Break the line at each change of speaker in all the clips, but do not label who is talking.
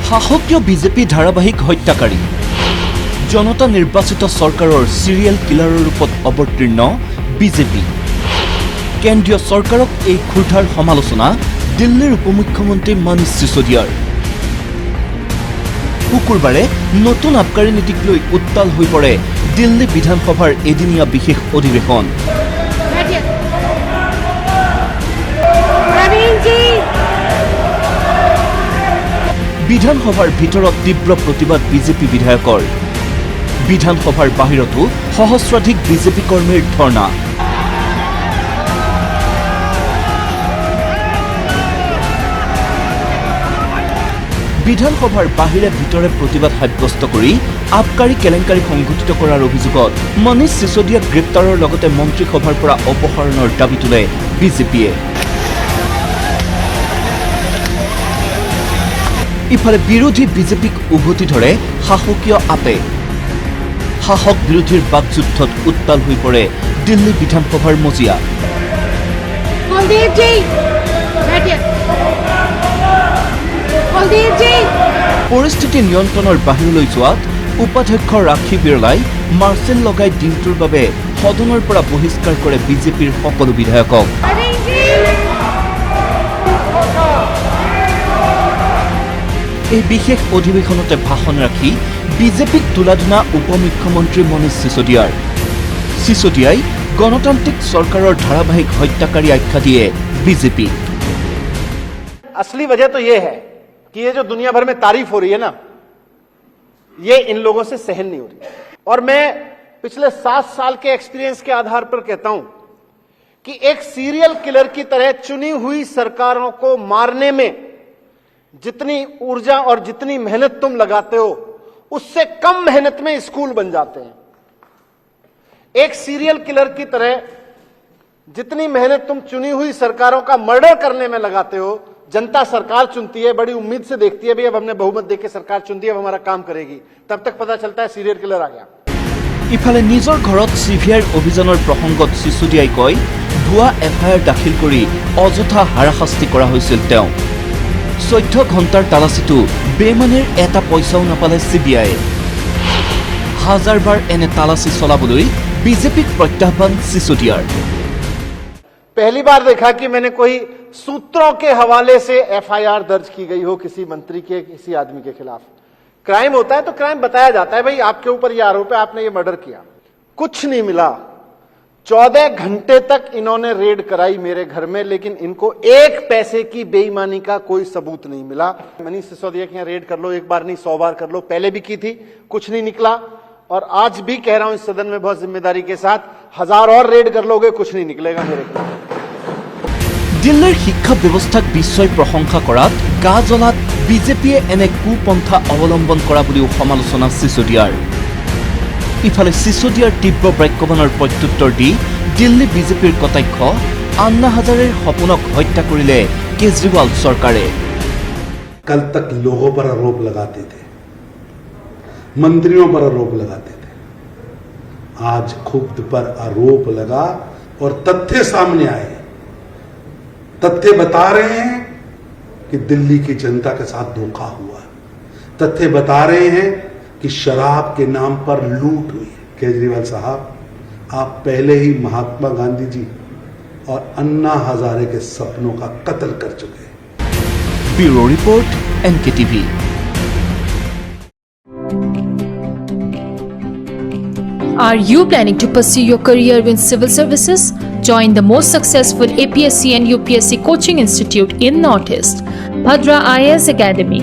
শাসকীয় বিজেপি ধাৰাবাহিক হত্যাকাৰী জনতা নিৰ্বাচিত চৰকাৰৰ চিৰিয়েল কিলাৰৰ ৰূপত অৱতীৰ্ণ বিজেপি কেন্দ্ৰীয় চৰকাৰক এই ক্ষুধাৰ সমালোচনা দিল্লীৰ উপমুখ্যমন্ত্ৰী মনীষ সিসোদিয়াৰ শুকুৰবাৰে নতুন আবকাৰী নীতিক লৈ উত্তাল হৈ পৰে দিল্লী বিধানসভাৰ এদিনীয়া বিশেষ অধিৱেশন বিধানসভাৰ ভিতৰত তীব্ৰ প্ৰতিবাদ বিজেপি বিধায়কৰ বিধানসভাৰ বাহিৰতো সহস্ৰাধিক বিজেপি কৰ্মীৰ ধৰ্ণা বিধানসভাৰ বাহিৰে ভিতৰে প্ৰতিবাদ সাব্যস্ত কৰি আবকাৰী কেলেংকাৰী সংঘটিত কৰাৰ অভিযোগত মনীষ সিসোদিয়াক গ্ৰেপ্তাৰৰ লগতে মন্ত্ৰীসভাৰ পৰা অপসাৰণৰ দাবী তোলে বিজেপিয়ে ইফালে বিৰোধী বিজেপিক উভতি ধৰে শাসকীয় আপে শাসক বিৰোধীৰ বাকযুদ্ধত উত্তাল হৈ পৰে দিল্লী বিধানসভাৰ মজিয়া পৰিস্থিতি নিয়ন্ত্ৰণৰ বাহিৰলৈ যোৱাত উপাধ্যক্ষ ৰাখী বিৰলাই মাৰ্চেল লগাই দিনটোৰ বাবে সদনৰ পৰা বহিষ্কাৰ কৰে বিজেপিৰ সকলো বিধায়কক এই বিশেষ অধিৱেশনতে ভাষণ ৰাখি বিজেপিক তোলাধুনা উপমুখ্যমন্ত্ৰী মনীষ সিসোদিয়াই গণতান্ত্ৰিক চৰকাৰৰ ধাৰাবাহিক হত্যাকাৰী আখ্যা দিয়ে বিজেপি
असली वजह तो ये है कि ये जो दुनिया भर में तारीफ हो रही है ना ये इन लोगों से सहन नहीं हो रही और मैं पिछले 7 साल के एक्सपीरियंस के आधार पर कहता हूं कि एक सीरियल किलर की तरह चुनी हुई सरकारों को मारने में जितनी ऊर्जा और जितनी मेहनत तुम लगाते हो उससे कम मेहनत में स्कूल बन जाते हैं एक सीरियल किलर की तरह जितनी मेहनत तुम चुनी हुई सरकारों का मर्डर करने में लगाते हो जनता सरकार चुनती है बड़ी उम्मीद से देखती है भाई अब हमने बहुमत देके सरकार चुन दी अब हमारा काम करेगी तब तक पता चलता है सीरियल किलर आ गया
ইফালে নিজৰ ঘৰত সিভিআৰ অভিযানৰ প্ৰসংগত সিসোদিয়াই কয় ভুৱা এফআইআৰ দাখিল কৰি অযথা হাৰাশাস্তি কৰা হৈছিল তেওঁ 14 ঘণ্টাৰ তালাচীটো বেমানিৰ এটা পইচাও নাপালে সিবিআই হাজাৰবাৰ এনে তালাচী চলাবলৈ বিজেপিক প্ৰত্যাহ্বান সিসোদিয়াৰ
पहली बार देखा कि मैंने कोई सूत्रों के हवाले से एफआईआर दर्ज की गई हो किसी मंत्री के किसी आदमी के खिलाफ क्राइम होता है तो क्राइम बताया जाता है भाई आपके ऊपर ये आरोप है आपने ये मर्डर किया कुछ नहीं मिला 14 घंटे तक इन्होंने रेड कराई मेरे घर में लेकिन इनको एक पैसे की बेईमानी का कोई सबूत नहीं मिला मनीष सिसोदिया के यहाँ रेड कर लो एक बार नहीं 100 बार कर लो पहले भी की थी कुछ नहीं निकला और आज भी कह रहा हूं इस सदन में बहुत जिम्मेदारी के साथ 1000 और रेड कर लोगे कुछ नहीं निकलेगा मेरे खिलाफ
দিল্লীৰ শিক্ষা ব্যৱস্থাক বিশ্বই প্ৰশংসা কৰাত গা জ্বলাত বিজেপিয়ে এনে কুপন্থা অৱলম্বন কৰা বুলিও সমালোচনা সিসোদিয়াৰ ইফালে সিসোদিয়াৰ তীব্ৰ বাক্যবাণৰ প্ৰত্যুত্তৰ দি দিল্লী বিজেপিৰ কটাক্ষ আন্না হাজাৰেৰ সপোনক হত্যা কৰিলে কেজৰিৱাল চৰকাৰে
कल तक लोगों पर आरोप लगाते थे मंत्रियों पर आरोप लगाते थे आज खुद पर आरोप लगा और तथ्य सामने आए तथ्य बता रहे हैं कि दिल्ली की जनता के साथ धोखा हुआ तथ्य बता रहे हैं कि शराब के नाम पर लूट हुई केजरीवाल साहब आप पहले ही महात्मा गांधी जी और अन्ना हजारे के सपनों का कत्ल कर चुके हैं
bureau report NKTV
Are you planning to pursue your career in civil services? Join the most successful APSC and UPSC coaching institute in Northeast, Bhadra IAS Academy.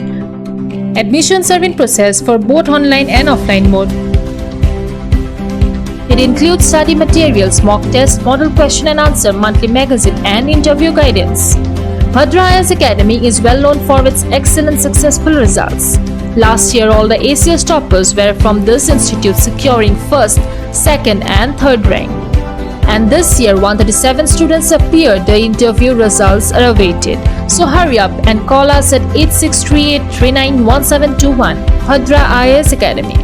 Admissions are in process for both online and offline mode. It includes study materials, mock test, model question and answer, monthly magazine and interview guidance. Bhadra IAS Academy is well known for its excellent successful results. Last year, all the ACS toppers were from this institute securing first, second and third rank. And this year, 137 students appeared. The interview results are awaited. So hurry up and call us at 8638391721. Bhadra IAS Academy.